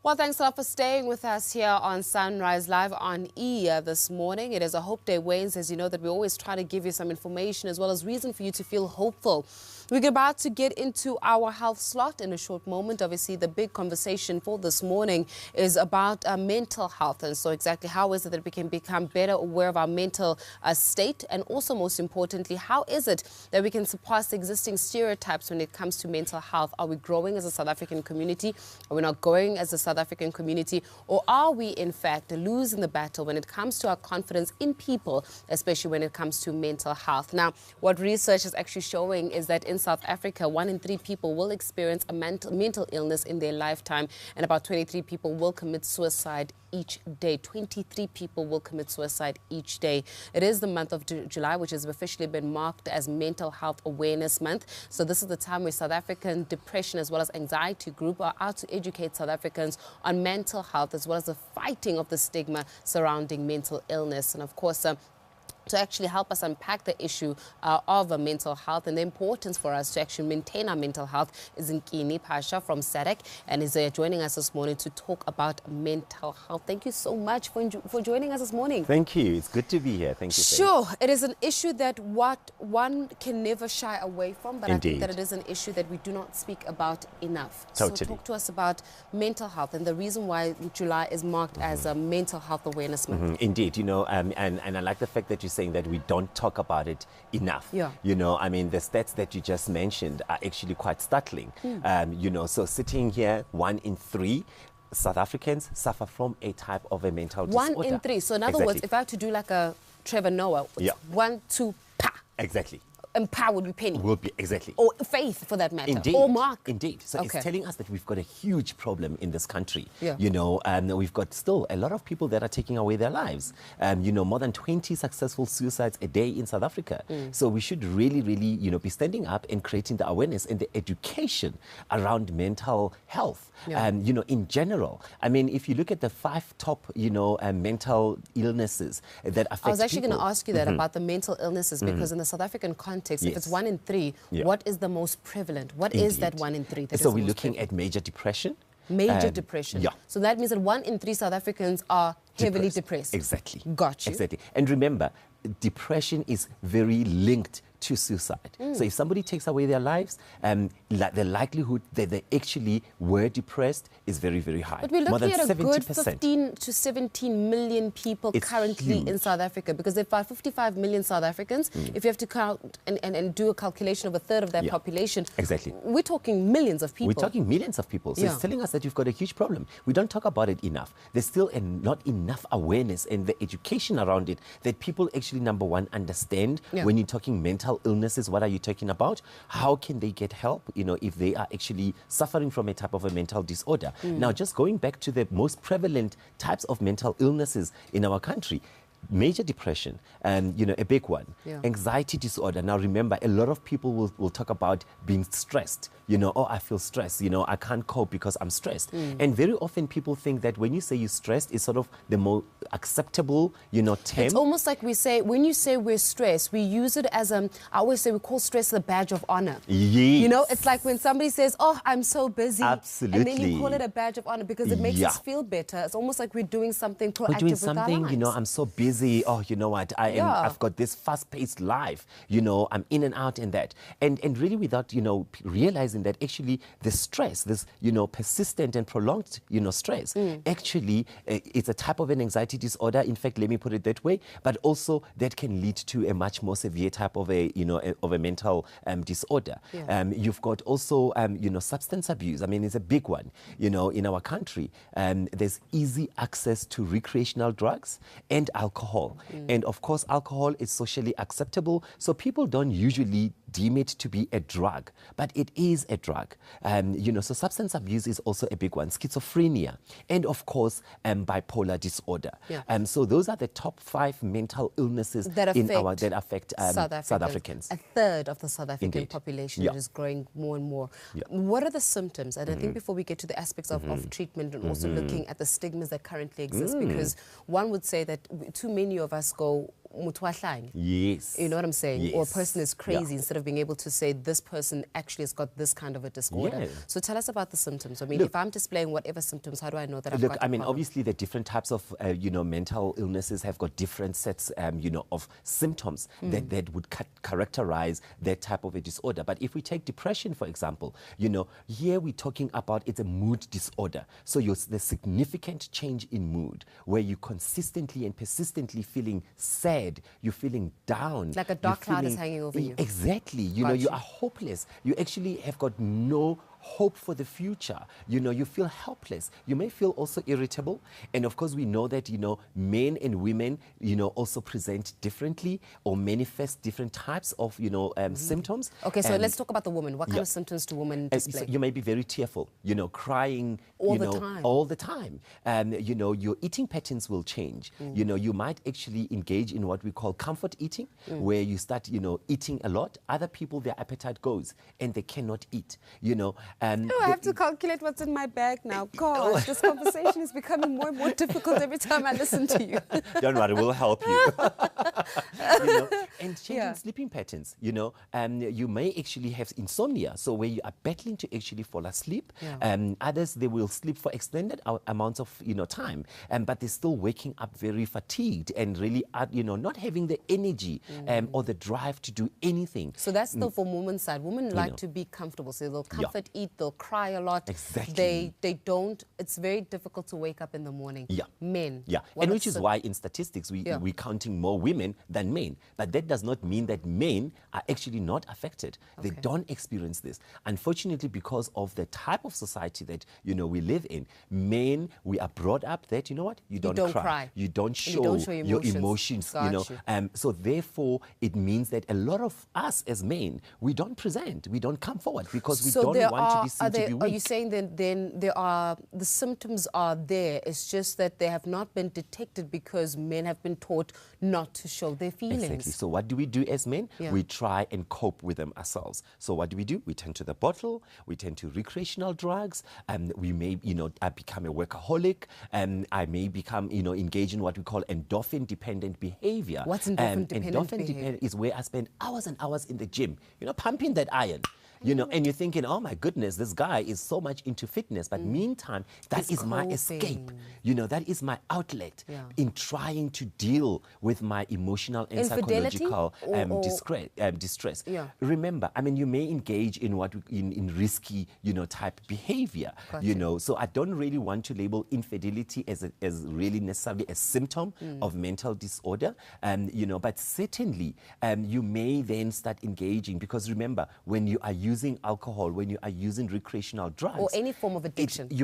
Well, thanks a lot for staying with us here on Sunrise Live on E this morning. It is a Hope Day Wednesday. As you know that we always try to give you some information as well as reason for you to feel hopeful. We're about to get into our health slot in a short moment. Obviously, the big conversation for this morning is about mental health. And so exactly how is it that we can become better aware of our mental state? And also, most importantly, how is it that we can surpass existing stereotypes when it comes to mental health? Are we growing as a South African community? Are we not growing as a South African community? Or are we, in fact, losing the battle when it comes to our confidence in people, especially when it comes to mental health? Now, what research is actually showing is that in South Africa, 1 in 3 people will experience a mental illness in their lifetime, and about 23 people will commit suicide each day. 23 people will commit suicide each day. It is the month of July, which has officially been marked as Mental Health Awareness Month. So this is the time where South African Depression as well as Anxiety Group are out to educate South Africans on mental health as well as the fighting of the stigma surrounding mental illness. And of course, to actually help us unpack the issue of mental health and the importance for us to actually maintain our mental health is Nkini, Phasha from SADAG, and is joining us this morning to talk about mental health. Thank you so much for joining us this morning. Thank you. It's good to be here. Thank you. Sure. It is an issue that one can never shy away from, but Indeed. I think that it is an issue that we do not speak about enough. Totally. So talk to us about mental health and the reason why July is marked as a Mental Health Awareness Month. Indeed, you know, and I like the fact that you're saying that we don't talk about it enough. Yeah. You know, I mean, the stats that you just mentioned are actually quite startling. You know, so sitting here, 1 in 3 South Africans suffer from a type of a mental disorder. 1 in 3. So in other words, if I have to do like a Trevor Noah, it's 1, 2, pa. Exactly. And Pa would be Penny. Will be, exactly. Or Faith, for that matter. Indeed. Or Mark. Indeed. So Okay. it's telling us that we've got a huge problem in this country. Yeah. You know, we've got still a lot of people that are taking away their lives. You know, more than 20 successful suicides a day in South Africa. So we should really, you know, be standing up and creating the awareness and the education around mental health. Yeah. You know, in general. I mean, if you look at the 5 top, you know, mental illnesses that affect people. I was actually going to ask you that about the mental illnesses because in the South African context, if it's 1 in 3, what is the most prevalent? What is that 1 in 3? So we're looking at major depression. Major depression. Yeah. So that means that 1 in 3 South Africans are heavily depressed. Exactly. Got you. Exactly. And remember, depression is very linked to suicide. So if somebody takes away their lives, the likelihood that they actually were depressed is very, very high. But we're More looking than at a 70%. good 15 to 17 million people It's currently huge. in South Africa, because there are 55 million South Africans. If you have to count and do a calculation of a third of that population, Exactly. we're talking millions of people. We're talking millions of people. So it's telling us that you've got a huge problem. We don't talk about it enough. There's still not enough awareness and the education around it that people actually, number one, understand when you're talking mental illnesses. What are you talking about? How can they get help, you know, if they are actually suffering from a type of a mental disorder? Now, just going back to the most prevalent types of mental illnesses in our country, major depression, you know, a big one. Anxiety disorder. Now, remember, a lot of people will talk about being stressed. You know, oh, I feel stressed. You know, I can't cope because I'm stressed. And very often people think that when you say you're stressed, it's sort of the more acceptable, you know, term. It's almost like we say, when you say we're stressed, we use it as I always say we call stress the badge of honor. Yes. You know, it's like when somebody says, oh, I'm so busy. Absolutely. And then you call it a badge of honor because it makes us feel better. It's almost like we're doing something proactive We're doing with our something, lives. you know, I'm so busy. Oh, you know what? I've got this fast-paced life. You know, I'm in and out and that. And really without, you know, realizing that actually the stress, this, you know, persistent and prolonged, you know, stress, actually it's a type of an anxiety disorder. In fact, let me put it that way. But also that can lead to a much more severe type of a, you know, of a mental disorder. You've got also, you know, substance abuse. I mean, it's a big one, you know, in our country. There's easy access to recreational drugs and alcohol. And of course, alcohol is socially acceptable. So people don't usually deem it to be a drug, but it is a drug. You know, so substance abuse is also a big one. Schizophrenia, and of course, bipolar disorder. So those are the top 5 mental illnesses that affect South Africans. A third of the South African population that is growing more and more. What are the symptoms? And I think before we get to the aspects of treatment and also looking at the stigmas that currently exist, because one would say that too many of us go Yes. You know what I'm saying? Yes. Or a person is crazy instead of being able to say this person actually has got this kind of a disorder. Yeah. So tell us about the symptoms. I mean, Look, if I'm displaying whatever symptoms, how do I know that I've Look, got I a mean, problem? obviously the different types of, mental illnesses have got different sets, of symptoms that would characterize that type of a disorder. But if we take depression, for example, here we're talking about it's a mood disorder. So the significant change in mood where you're consistently and persistently feeling sad, you're feeling down. Like a dark cloud is hanging over you. Exactly. You are hopeless. You actually have got no hope for the future. You feel helpless. You may feel also irritable. And of course, we know that, men and women, also present differently or manifest different types of, symptoms. Okay, so let's talk about the woman. What kind of symptoms do women display? So you may be very tearful, crying all the time. All the time. Your eating patterns will change. You might actually engage in what we call comfort eating, where you start, eating a lot. Other people, their appetite goes and they cannot eat, I have to calculate what's in my bag now. Gosh, this conversation is becoming more and more difficult every time I listen to you. Don't worry, we'll help you. And changing sleeping patterns. You may actually have insomnia, so where you are battling to actually fall asleep. Others, they will sleep for extended amounts of time, but they're still waking up very fatigued and really not having the energy or the drive to do anything. So that's still from women's side. Women like to be comfortable, so they'll comfort eat, they'll cry a lot. Exactly. They don't, it's very difficult to wake up in the morning. Men. And which is why in statistics we're counting more women than men. But that does not mean that men are actually not affected. They don't experience this. Unfortunately, because of the type of society that, we live in, men, we are brought up that, you don't cry. You don't show your emotions. So therefore, it means that a lot of us as men, we don't present, we don't come forward because we don't want to be seen to be weak. Are you saying that then the symptoms are there, it's just that they have not been detected because men have been taught not to show their feelings? Exactly. So what do we do as men? We try and cope with them ourselves. So what do? We turn to the bottle, we turn to recreational drugs, we may, I become a workaholic, I may become, engage in what we call endorphin-dependent behavior. What's endorphin-dependent behavior? Endorphin-dependent is where I spend hours and hours in the gym, pumping that iron. And you're thinking, oh my goodness, this guy is so much into fitness. But meantime, that is my escape. That is my outlet in trying to deal with my emotional and psychological distress. Remember, I mean, you may engage in in risky, type behavior. So I don't really want to label infidelity as really necessarily a symptom of mental disorder. But certainly you may then start engaging, because remember, when you are using alcohol, when you are using recreational drugs, or any form of addiction, you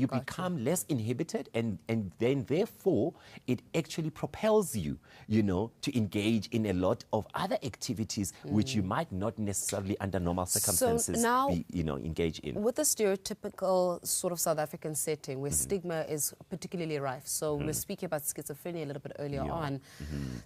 become less inhibited, and then therefore it actually propels you, to engage in a lot of other activities which you might not necessarily under normal circumstances engage in. With the stereotypical sort of South African setting where stigma is particularly rife, so we're speaking about schizophrenia a little bit earlier on,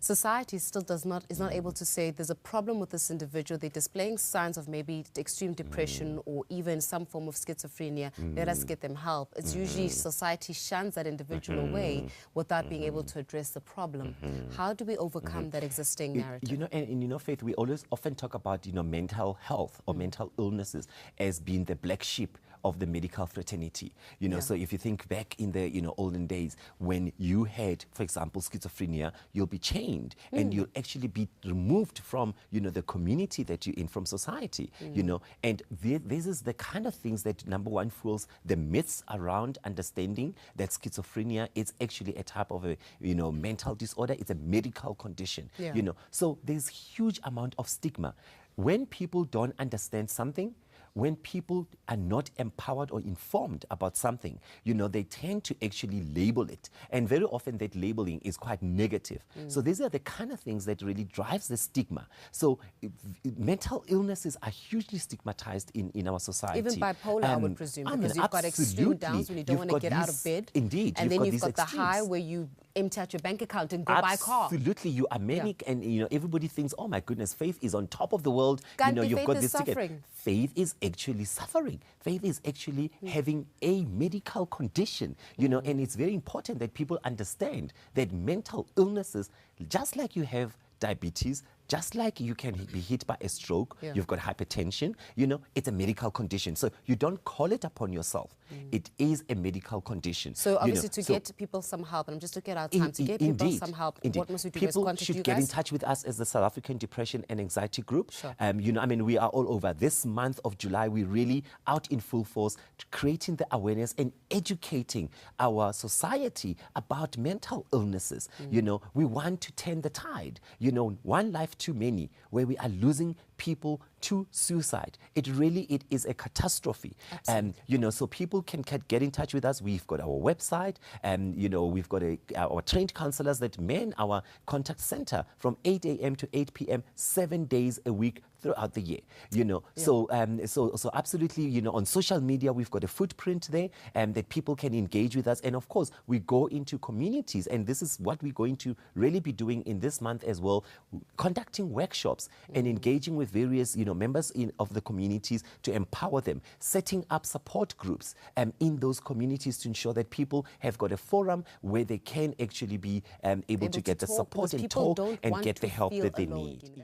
society still is not able to say there's a problem with this individual, they're displaying signs of maybe extreme depression or even some form of schizophrenia, let us get them help. It's usually society shuns that individual away without being able to address the problem. How do we overcome that existing narrative? Faith, we often talk about, mental health or mental illnesses as being the black sheep of the medical fraternity. So if you think back in the, olden days, when you had, for example, schizophrenia, you'll be chained and you'll actually be removed from, the community that you're in, from society, and this is the kind of things that, number one, fuels the myths around understanding that schizophrenia is actually a type of a, mental disorder. It's a medical condition, So there's huge amount of stigma. When people don't understand something, when people are not empowered or informed about something, they tend to actually label it. And very often that labeling is quite negative. So these are the kind of things that really drives the stigma. So mental illnesses are hugely stigmatized in our society. Even bipolar, I would presume, because you've got extreme downs when you don't want to get out of bed. Indeed. And then you've got the high where you empty out your bank account and go buy a car. Absolutely, you are manic, and everybody thinks, oh my goodness, faith is on top of the world. You've got this ticket. Faith is actually suffering. Faith is actually having a medical condition, and it's very important that people understand that mental illnesses, just like you have diabetes, just like you can be hit by a stroke, you've got hypertension, it's a medical condition. So you don't call it upon yourself. It is a medical condition. So obviously to get people some help, and I'm just looking at our time, to get people some help, what must we do? People should get in touch with us as the South African Depression and Anxiety Group. Sure. We are all over. This month of July, we're really out in full force, creating the awareness and educating our society about mental illnesses. We want to turn the tide. One life too many, where we are losing people to suicide. It is a catastrophe. So people can get in touch with us. We've got our website, and we've got our trained counselors that man our contact center from 8 a.m. to 8 p.m. 7 days a week throughout the year. So absolutely, on social media, we've got a footprint there that people can engage with us. And of course, we go into communities, and this is what we're going to really be doing in this month as well, conducting workshops and engaging with various, members of the communities to empower them, setting up support groups in those communities to ensure that people have got a forum where they can actually be able to get the support and talk and get the help that they need.